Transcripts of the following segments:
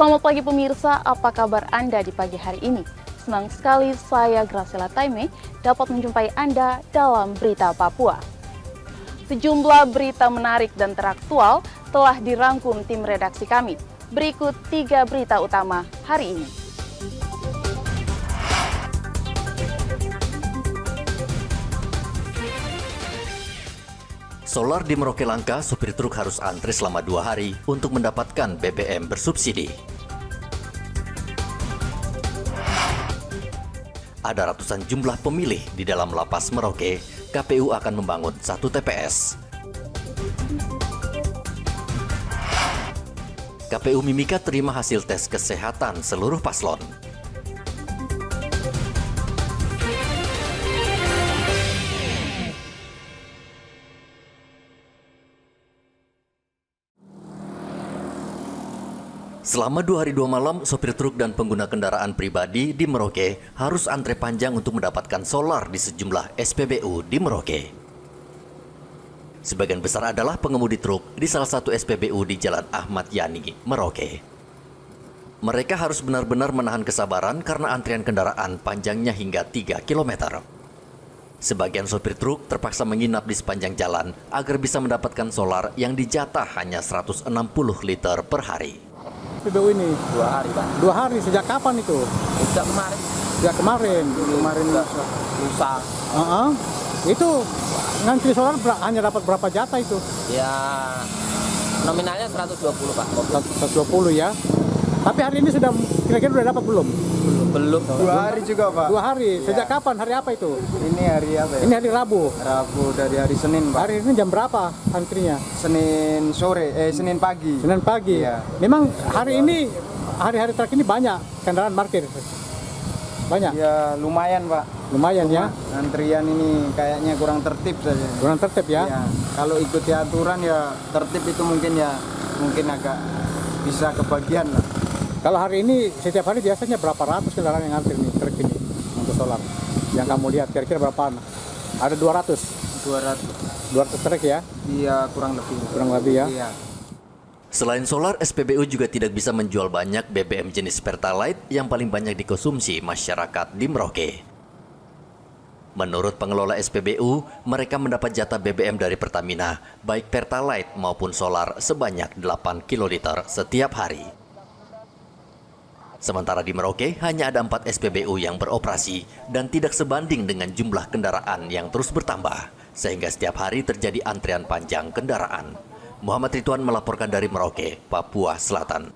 Selamat pagi pemirsa, apa kabar Anda di pagi hari ini? Senang sekali saya Graciela Taime dapat menjumpai Anda dalam Berita Papua. Sejumlah berita menarik dan teraktual telah dirangkum tim redaksi kami. Berikut 3 berita utama hari ini. Solar di Merauke langka, supir truk harus antri selama 2 hari untuk mendapatkan BBM bersubsidi. Ada ratusan jumlah pemilih di dalam lapas Merauke, KPU akan membangun 1 TPS. KPU Mimika terima hasil tes kesehatan seluruh paslon. Selama 2 hari 2 malam, sopir truk dan pengguna kendaraan pribadi di Merauke harus antre panjang untuk mendapatkan solar di sejumlah SPBU di Merauke. Sebagian besar adalah pengemudi truk di salah satu SPBU di Jalan Ahmad Yani, Merauke. Mereka harus benar-benar menahan kesabaran karena antrian kendaraan panjangnya hingga 3 km. Sebagian sopir truk terpaksa menginap di sepanjang jalan agar bisa mendapatkan solar yang dijatah hanya 160 liter per hari. SPBU ini 2 hari, Pak. 2 hari, sejak kapan itu? Sejak kemarin. Sejak kemarin. Lusa. Itu ngantri solar hanya dapat berapa jatah itu? Ya nominalnya 120, Pak. 120 ya. Tapi hari ini sudah kira-kira udah dapat belum? Belum. 2 hari juga, Pak. 2 hari. Sejak kapan? Hari apa itu? Ini hari apa ya? Ini hari Rabu. Rabu dari hari Senin, Pak. Hari ini jam berapa antrinya? Senin pagi. Senin pagi. Iya. Memang hari ini, hari-hari terakhir ini banyak kendaraan parkir. Banyak. Ya lumayan, Pak. Lumayan ya. Antrian ini kayaknya kurang tertib saja. Kurang tertib ya. Ya, kalau ikuti aturan ya tertib itu mungkin agak bisa kebagian lah. Kalau hari ini setiap hari biasanya berapa ratus kendaraan yang antri nih truk ini untuk solar? Yang kamu lihat kira-kira berapa? Ada 200 truk ya? Iya, kurang lebih. Kurang lebih ya? Iya. Selain solar, SPBU juga tidak bisa menjual banyak BBM jenis Pertalite yang paling banyak dikonsumsi masyarakat di Merauke. Menurut pengelola SPBU, mereka mendapat jatah BBM dari Pertamina, baik Pertalite maupun solar sebanyak 8 kiloliter setiap hari. Sementara di Merauke hanya ada 4 SPBU yang beroperasi dan tidak sebanding dengan jumlah kendaraan yang terus bertambah, sehingga setiap hari terjadi antrian panjang kendaraan. Muhammad Ridwan melaporkan dari Merauke, Papua Selatan.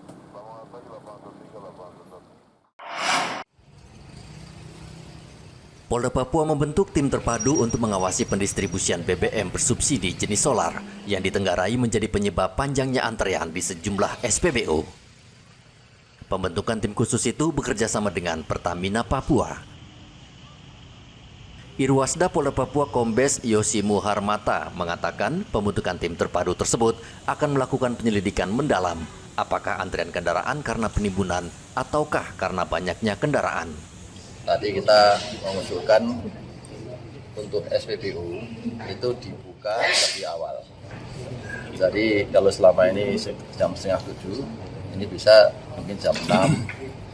Polda Papua membentuk tim terpadu untuk mengawasi pendistribusian BBM bersubsidi jenis solar yang ditenggarai menjadi penyebab panjangnya antrean di sejumlah SPBU. Pembentukan tim khusus itu bekerja sama dengan Pertamina Papua. Irwasda Polda Papua Kombes Yosimu Harmata mengatakan pembentukan tim terpadu tersebut akan melakukan penyelidikan mendalam apakah antrian kendaraan karena penimbunan ataukah karena banyaknya kendaraan. Tadi kita mengusulkan untuk SPBU itu dibuka lebih awal. Jadi kalau selama ini jam 6:30, ini bisa mungkin jam 6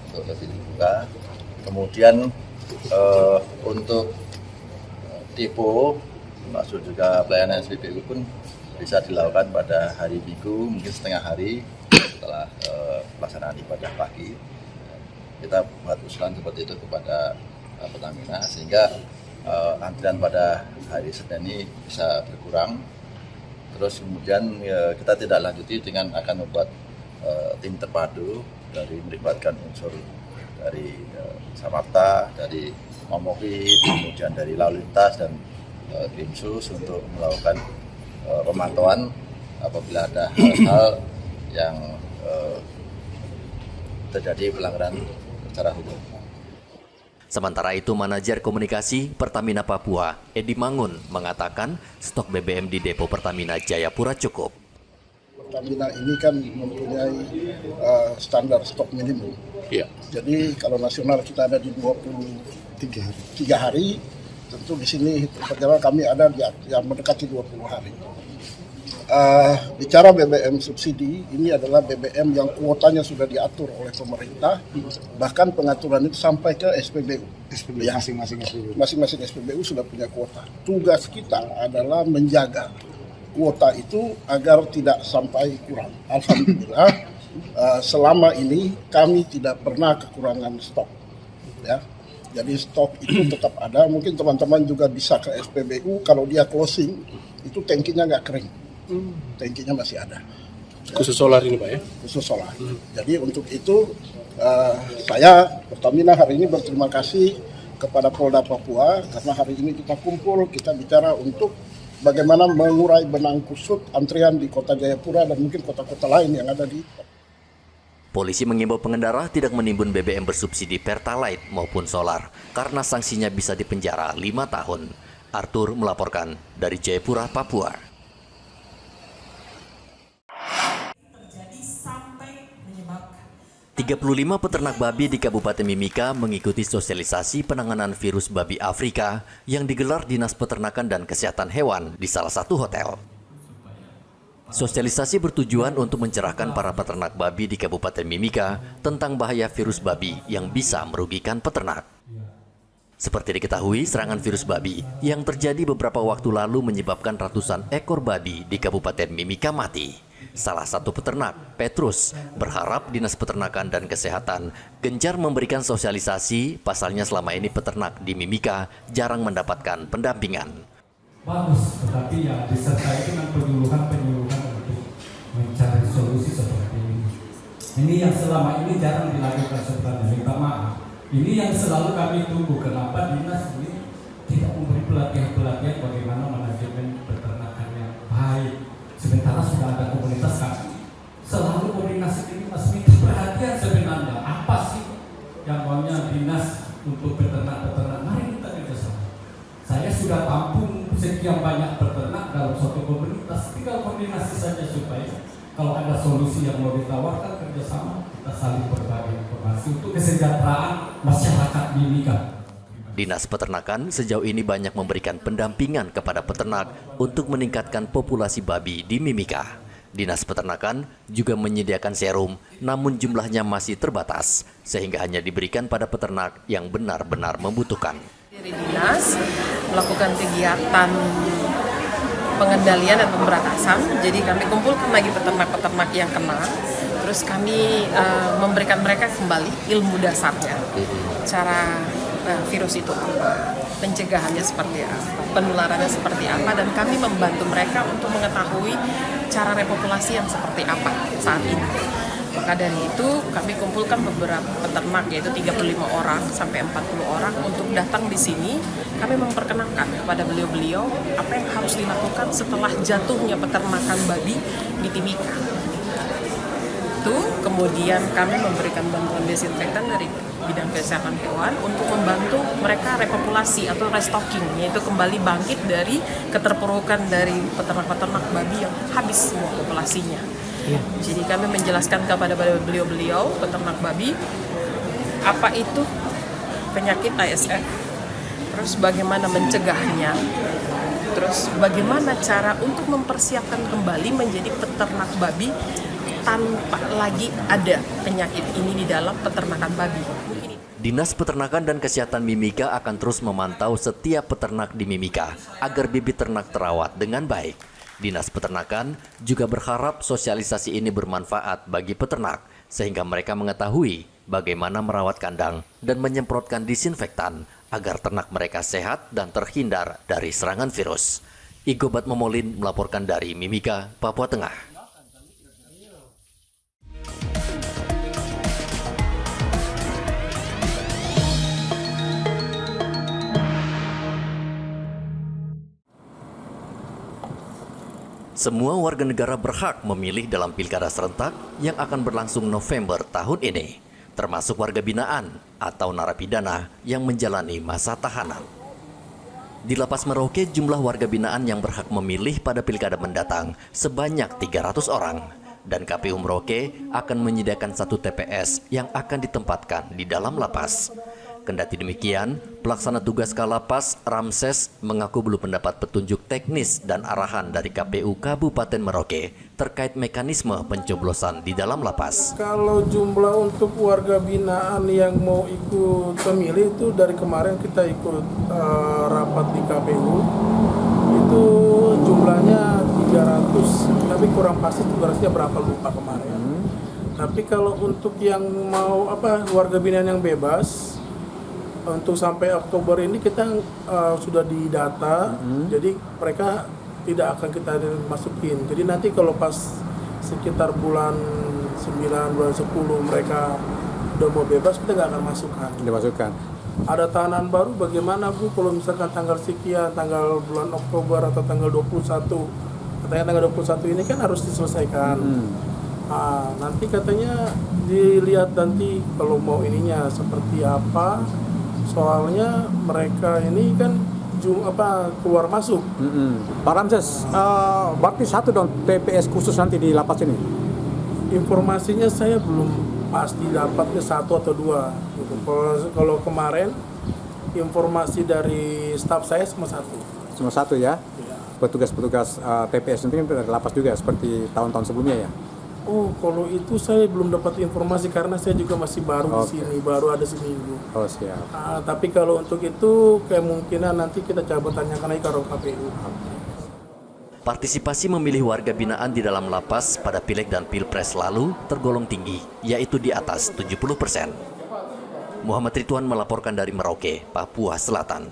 untuk lebih dibuka. Kemudian untuk tipe, maksud juga pelayanan SPBU pun bisa dilakukan pada hari Minggu, mungkin setengah hari setelah pelaksanaan ibadah pagi. Kita buat usulan seperti itu kepada Pertamina sehingga antrian pada hari Senin ini bisa berkurang. Terus kemudian kita tidak lanjuti dengan akan membuat tim terpadu dari melibatkan unsur dari Samapta, dari Momohid, kemudian dari Lalu Lintas dan Krimsus untuk melakukan pemantauan apabila ada hal-hal yang terjadi pelanggaran secara hukum. Sementara itu, manajer komunikasi Pertamina Papua, Edi Mangun, mengatakan stok BBM di depo Pertamina Jayapura cukup. Pertamina ini kan mempunyai standar stok minimum. Ya. Jadi kalau nasional kita ada di 23 hari, tentu di sini perjalanan kami ada yang mendekati 20 hari. bicara BBM subsidi, ini adalah BBM yang kuotanya sudah diatur oleh pemerintah, bahkan pengaturan itu sampai ke SPBU. Ya, masing-masing SPBU sudah punya kuota. Tugas kita adalah menjaga kuota itu agar tidak sampai kurang. Alhamdulillah, selama ini kami tidak pernah kekurangan stok. Ya. Jadi stok itu tetap ada. Mungkin teman-teman juga bisa ke SPBU, kalau dia closing, itu tangkinya nggak kering. Tangkinya masih ada. Khusus solar ini Pak ya? Khusus solar. Jadi untuk itu saya Pertamina hari ini berterima kasih kepada Polda Papua karena hari ini kita kumpul, kita bicara untuk bagaimana mengurai benang kusut antrian di Kota Jayapura dan mungkin kota-kota lain yang ada di. Polisi mengimbau pengendara tidak menimbun BBM bersubsidi Pertalite maupun solar karena sanksinya bisa dipenjara 5 tahun. Arthur melaporkan dari Jayapura, Papua. 35 peternak babi di Kabupaten Mimika mengikuti sosialisasi penanganan virus babi Afrika yang digelar Dinas Peternakan dan Kesehatan Hewan di salah satu hotel. Sosialisasi bertujuan untuk mencerahkan para peternak babi di Kabupaten Mimika tentang bahaya virus babi yang bisa merugikan peternak. Seperti diketahui, serangan virus babi yang terjadi beberapa waktu lalu menyebabkan ratusan ekor babi di Kabupaten Mimika mati. Salah satu peternak, Petrus, berharap Dinas Peternakan dan Kesehatan gencar memberikan sosialisasi, pasalnya selama ini peternak di Mimika jarang mendapatkan pendampingan. Bagus, tetapi ya disertai dengan penyuluhan untuk mencari solusi seperti ini. Ini yang selama ini jarang dilakukan sebenarnya, minta maaf. Ini yang selalu kami tunggu, kenapa dinas ini tidak memberi pelatihan-pelatihan bagaimana manajemen peternakan yang baik. Sementara sudah ada komunitas kami. Selalu koordinasi ini masih minta perhatian sebenarnya. Apa sih yang maunya dinas untuk peternak-peternak? Mari kita kerjasama. Saya sudah tampung sekian banyak peternak dalam suatu komunitas. Tinggal koordinasi saja supaya kalau ada solusi yang mau ditawarkan kerjasama, kita saling berbagi informasi untuk kesejahteraan masyarakat Mimika. Dinas Peternakan sejauh ini banyak memberikan pendampingan kepada peternak untuk meningkatkan populasi babi di Mimika. Dinas Peternakan juga menyediakan serum, namun jumlahnya masih terbatas, sehingga hanya diberikan pada peternak yang benar-benar membutuhkan. Dari dinas melakukan kegiatan pengendalian dan pemberantasan, jadi kami kumpulkan lagi peternak-peternak yang kena, terus kami memberikan mereka kembali ilmu dasarnya, cara virus itu apa, pencegahannya seperti apa, penularannya seperti apa, dan kami membantu mereka untuk mengetahui cara repopulasi yang seperti apa saat ini. Maka dari itu kami kumpulkan beberapa peternak, yaitu 35 orang sampai 40 orang untuk datang di sini. Kami memperkenalkan kepada beliau-beliau apa yang harus dilakukan setelah jatuhnya peternakan babi di Timika. Itu kemudian kami memberikan bantuan desinfektan dari bidang kesehatan hewan untuk membantu mereka repopulasi atau restocking, yaitu kembali bangkit dari keterpurukan dari peternak-peternak babi yang habis semua populasinya. Jadi kami menjelaskan kepada beliau-beliau peternak babi apa itu penyakit ASF, terus bagaimana mencegahnya, terus bagaimana cara untuk mempersiapkan kembali menjadi peternak babi tanpa lagi ada penyakit ini di dalam peternakan babi. Dinas Peternakan dan Kesehatan Mimika akan terus memantau setiap peternak di Mimika agar bibit ternak terawat dengan baik. Dinas Peternakan juga berharap sosialisasi ini bermanfaat bagi peternak sehingga mereka mengetahui bagaimana merawat kandang dan menyemprotkan disinfektan agar ternak mereka sehat dan terhindar dari serangan virus. Igobat Momolin melaporkan dari Mimika, Papua Tengah. Semua warga negara berhak memilih dalam pilkada serentak yang akan berlangsung November tahun ini, termasuk warga binaan atau narapidana yang menjalani masa tahanan. Di Lapas Merauke, jumlah warga binaan yang berhak memilih pada pilkada mendatang sebanyak 300 orang, dan KPU Merauke akan menyediakan 1 TPS yang akan ditempatkan di dalam lapas. Kendati demikian, pelaksana tugas Kalapas, Ramses, mengaku belum mendapat petunjuk teknis dan arahan dari KPU Kabupaten Merauke terkait mekanisme pencoblosan di dalam lapas. Kalau jumlah untuk warga binaan yang mau ikut pemilih itu dari kemarin kita ikut rapat di KPU, itu jumlahnya 300, tapi kurang pasti tugasnya berapa lupa kemarin. Tapi kalau untuk yang mau warga binaan yang bebas, untuk sampai Oktober ini kita sudah didata, jadi mereka tidak akan kita masukin. Jadi nanti kalau pas sekitar bulan 9, bulan 10 mereka udah mau bebas, kita nggak akan masukkan. Dimasukkan. Ada tahanan baru bagaimana Bu kalau misalkan tanggal sekian, tanggal bulan Oktober atau tanggal 21. Katanya tanggal 21 ini kan harus diselesaikan. Nanti katanya dilihat nanti kalau mau ininya seperti apa. Soalnya mereka ini kan keluar masuk. Pak Ramses, berarti satu dong TPS khusus nanti di lapas ini? Informasinya saya belum pasti dapatnya 1 atau 2. Gitu. Kalau kemarin informasi dari staf saya cuma 1. Cuma 1 ya? Petugas-petugas TPS nanti kan dari lapas juga seperti tahun-tahun sebelumnya ya? Oh, kalau itu saya belum dapat informasi karena saya juga masih baru di sini, baru ada seminggu. Oh, siap. Tapi kalau untuk itu kemungkinan nanti kita coba tanyakan lagi ke KPU. Partisipasi memilih warga binaan di dalam lapas pada Pileg dan Pilpres lalu tergolong tinggi, yaitu di atas 70%. Muhammad Ridwan melaporkan dari Merauke, Papua Selatan.